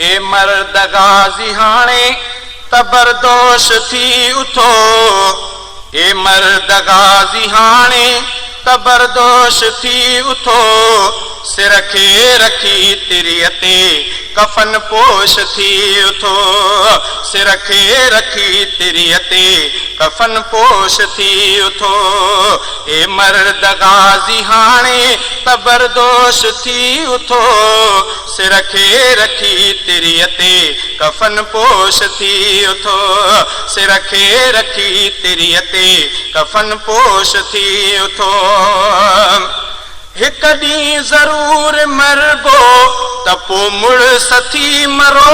ए मर्द गाज़ी हाणे तबरदोश थी उथो, ए मर्द गाज़ी हाणे तबरदोश थी उथो, सिर खे रखी तिरीअ ते कफन पोश थी उथो, सिर खे रखी तिरीअ ते कफन पोश थी उथो। ए मर्द गाज़ी हाणे तबरदोश थी उथो, सिर खे रखी तिरीअ ते कफन पोश थी उथो, सिर खे रखी तिरीअ ते कफन पोश थी उथो। हिक ॾींहुं ज़रूर मरबो त पोइ मुड़ सथी मरो,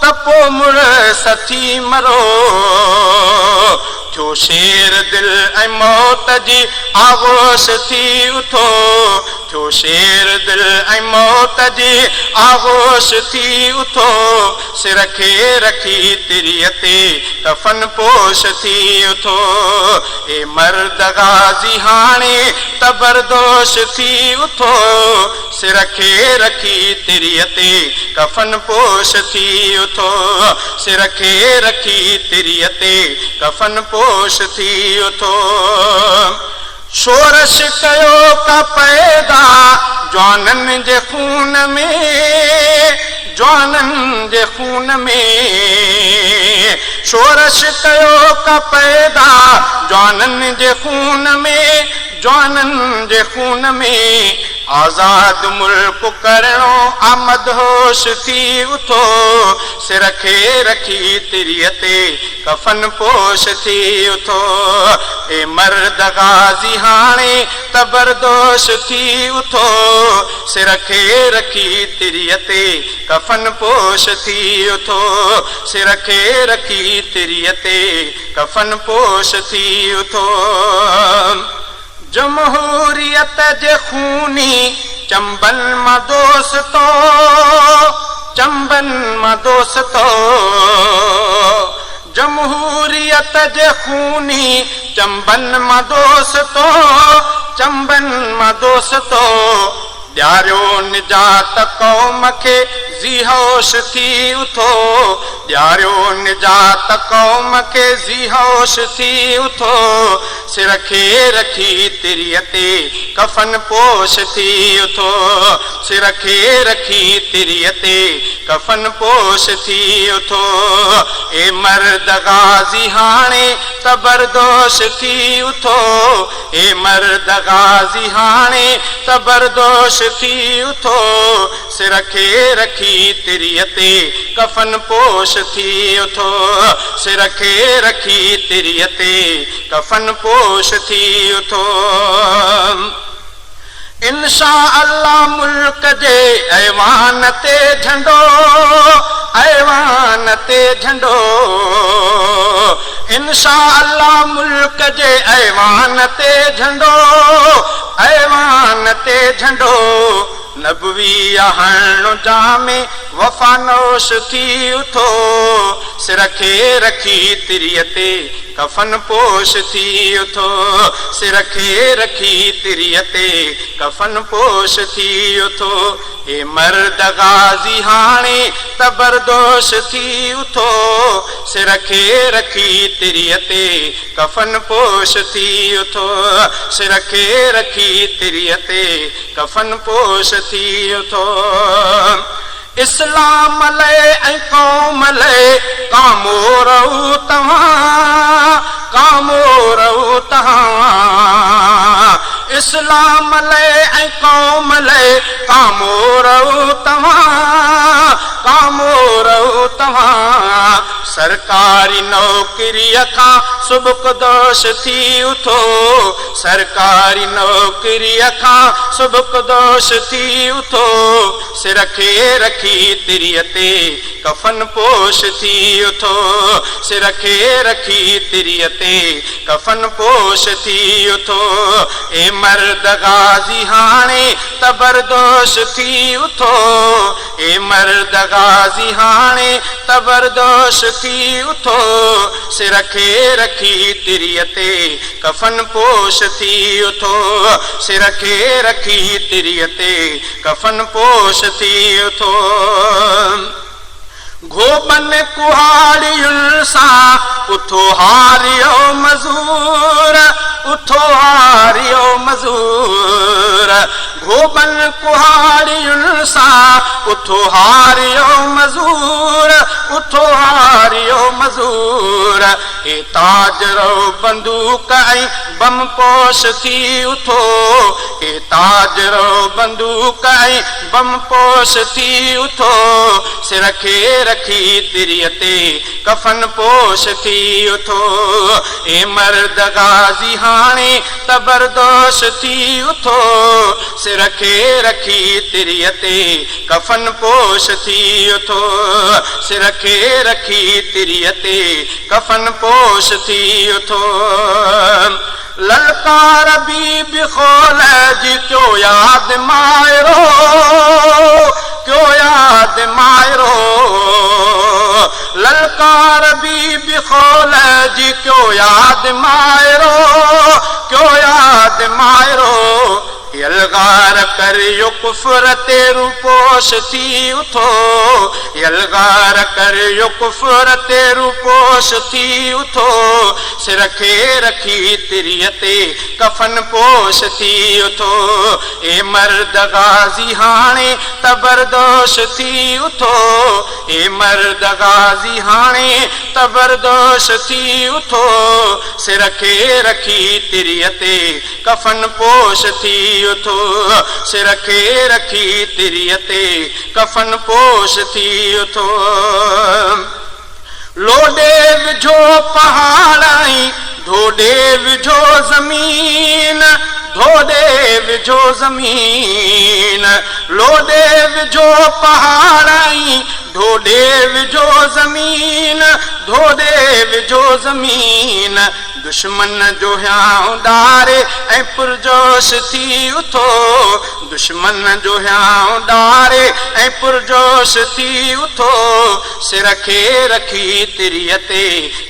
त पोइ मुड़ सथी मरो, थियो शेर दिल ऐं मौत जी आगोश थी उथो, थियो शेर दिल ऐं मौत जी आगोश थी उथो, सिर खे रखी तिरीअ ते कफन पोश थी उथो। ए मर्द गाज़ी हाणे तबरदोश थी उथो, सिर खे रखी तिरीअ ते कफन पोश थी उथो, सिर खे रखी तिरीअ ते कफन पोश थी उथो। शोरश कयो का पैदा जवाननि जे खून में, जवाननि जे खून में, शोरश कयो का पैदा जवाननि जे खून में, जवाननि जे खून में, आज़ाद मुल्क करणो आमदहोश थी उथो, सिर खे रखी तिरीअ ते कफन पोश थी उथो। ए मर्द गाज़ी हाणे तबरदोश थी उथो, सिर खे रखी तिरीअ ते कफन पोश थी उथो, सिर खे रखी तिरीअ ते कफन पोश थी उथो। जमहूरियत जे खूनी चंबन मां दोस्तो, चंबन मां दोस्तो, जमहूरियत जे खूनी चंबन मां दोस्तो, चंबन मां दोस्तो, ॾियारियो निजात क़ौम खे ज़ीहोश थी उथो, ॾियारियो निजात क़ौम खे ज़ीहोश थी उथो, सिर खे रखी तिरीअ ते कफन पोश थी उथो, सिर खे रखी तिरीअ ते कफन पोश थी उथो। ए मर्द गाज़ी हाणे तबरदोश थी उथो, ए मर्द गाज़ी हाणे तबरदोश थी उथो, सिर खे रखी तिरीअ ते कफन पोश थी उथो, सिर खे रखी तिरीअ ते कफन पोश थी उथो। इंशा अल्लाह मुल्क जे ऐवान ते झंडो, ऐवान ते झंडो, इंशा अल्लाह मुल्क जे ऐवान ते झंडो, ऐवान ते झंडो, नबवी हणो जामे वफ़ानोश थी उथो, सिर खे रखी तिरीअ ते कफन पोश थी उथो, सिर खे रखी तिरीअ ते कफन पोश थी उथो। ए मर्द गाज़ी हाणे तबरदोश थी उथो, सिर खे रखी तिरीअ ते कफन पोश थी उथो, सिर खे रखी तिरीअ ते कफन पोश थी उथो। इस्लाम लय ऐं क़ौम लय कामो रहू तव्हां, कामो रहू तव्हां, इस्लाम लय ऐं क़ौम लय कामो रहू तव्हां, कामो रहू तव्हां, सरकारी नौकरीअ खां सुबुकदोश थी उथो, सरकारी नौकरीअ खां सुबुकदोश थी उथो, सिर खे रखी तिरीअ ते कफन पोश थी उथो, सिर खे रखी तिरीअ ते कफन पोश थी उथो। ए मर्द गाज़ी हाणे तबरदोश थी उथो, ए मर्द गाज़ी हाणे तबरदोश थी उथो, सिर खे रखी तिरीअ ते कफन पोश थी उथो, सिर खे रखी तिरीअ ते कफन पोश थी उथो। घोबन कुहाड़ियुनि सां उथो हारियो मज़ूर, उथो हारियो मज़ूर, घोबन कुहाड़ियुनि सां उथो हारियो मज़ूर, उथो हारियो मज़ूर। हे ताजरो बंदूक ऐं बम पोश थी उथो, हे ताजरो बंदूक ऐं बम पोश थी उथो, सिर खे रखी तिरीअ ते कफन पोश थी उथो। ए मर्द गाज़ी हाणे तबरदोश थी उथो, सिर खे रखी तिरीअ ते कफन पोश थी उथो, सिर खे रखी तिरीअ ते कफन पोश थी उथो। ललकार बीबी ख़ौलद क्यों याद मायरो, क्यों याद मायरो, ललकार बीबी ख़ौलद क्यों याद मायरो, क्यों याद मायरो। यलगार करियो कुफर ते रूपोश थी उथो, यलगार करियो कुफर ते रूपोश थी उथो, सिर खे रखी तिरीअ ते कफन पोश थी उथो। ए मर्द गाज़ी हाणे तबरदोश थी उथो, ए मर्द गाज़ी हाणे तबरदोश थी उथो, सिर खे रखी तिरीअ ते कफन पोश थी उथो, सिर खे रखी तिरीअ ते कफन पोश थी उथो। लोॾे विझो पहाड़ ऐं ढोॾे विझो ज़मीन, ढोॾे विझो ज़मीन, लोॾे विझो पहाड़ ऐं ढोॾे विझो ज़मीन, ढोॾे विझो ज़मीन। दुश्मन जो हियांउ ॾारे ऐं पुरजोश थी उथो, दुश्मन जो हियांउ ॾारे ऐं पुरजोश थी उथो, सिर खे रखी तिरीअ ते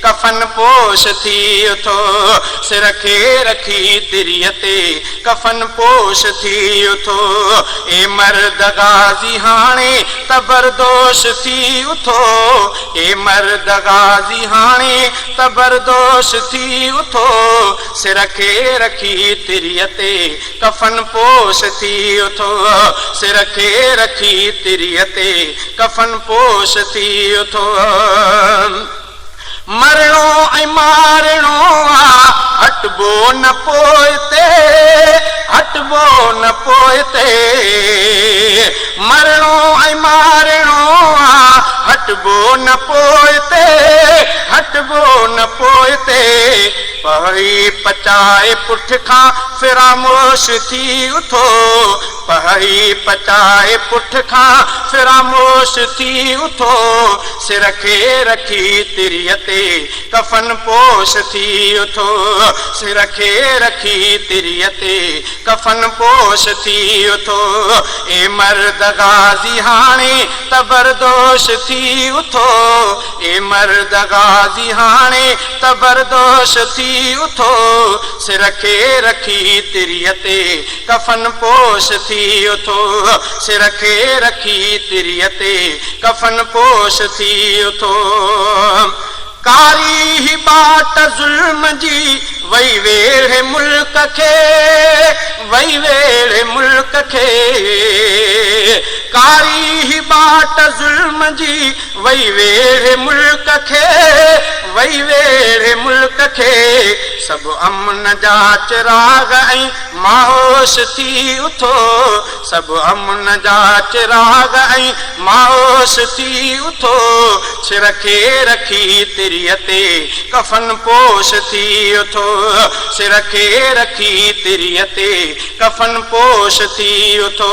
कफन पोश थी उथो, सिर खे रखी तिरीअ ते कफन पोश थी उथो। ए मर्द गाज़ी हाणे तबरदोश थी उथो, ए मर्द गाज़ी हाणे तबरदोश थी उथो, सिर खे रखी तिरीअ ते कफन पोश थी उथो, सिर खे रखी तिरीअ ते कफन पोश थी उथो। मरणो ऐं मारणो आ हटबो न पोइते, हटबो न पोइते, मरणो ऐं मारणो आ हटबो न पोइते, हटबो न पोइते। पहई पचाए पुठ खां फिरामोश थी उथो, पहई पचाए पुठ खां फिरामोश थी उथो, सिर खे रखी तिरीअ ते कफन पोश थी उथो, सिर खे रखी तिरीअ ते कफन पोश थी उथो। ए मर्द गाज़ी हाणे तबरदोश थी उथो, ए मर्द गाज़ी हाणे तबरदोश थी उथो, सिर खे रखी तिरीअ ते कफन पोश थी उथो, सिर खे रखी तिरीअ ते कफन पोश थी उथो। कारी ही बाट ज़ुल्म जी वई वेढ़े मुल्क खे, वई वेढ़े मुल्क खे, कारी ही बाट ज़ुल्म जी वई वेढ़े मुल्क खे, वई वेढ़े मुल्क खे। सभु अमन जा चिराग ऐं माहोश थी उथो, सभु अमन जा चिराग ऐं माहोश थी उथो, सिर खे रखी तिरीअ ते कफन पोश थी उथो, सिर खे रखी तिरीअ ते कफन पोश थी उथो।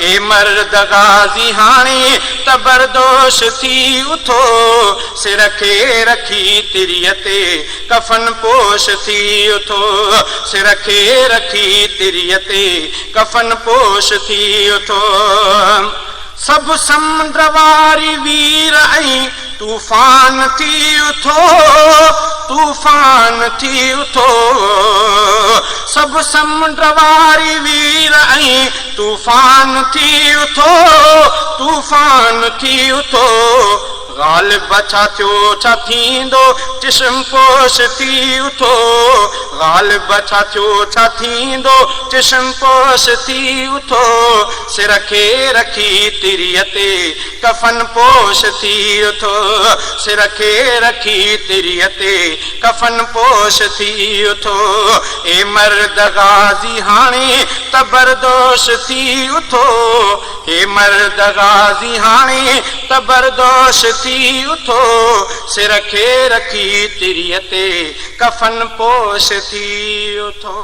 ए मर्द गाज़ी हाणे तबरदोश थी उथो, सिर खे रखी तिरीअ ते कफन पोश थी उथो, सिर खे रखी तिरीअ ते कफन पोश थी उथो। सब समुंड वारी वीर ऐं तूफान थी उथो, तूफान थी उथो। सब समुंड वारी वीर ऐं तूफान थी उथो, तूफान थी उथो। ग़ालिब छा थियो छा थींदो जिस्म पोश थी उथो, ग़ालिब छा थियो छा थींदो जिस्म पोश थी उथो। सिर खे रखी तिरीअ ते कफन पोश थी उथो, सिर खे रखी तिरीअ ते कफन पोश थी उथो। ए मर्द गाज़ी हाणे तबरदोश थी उथो, हे मर्द गाज़ी हाणे तबरदोश थी उथो। सिर खे रखी तिरीअ ते कफन पोश थी उथो।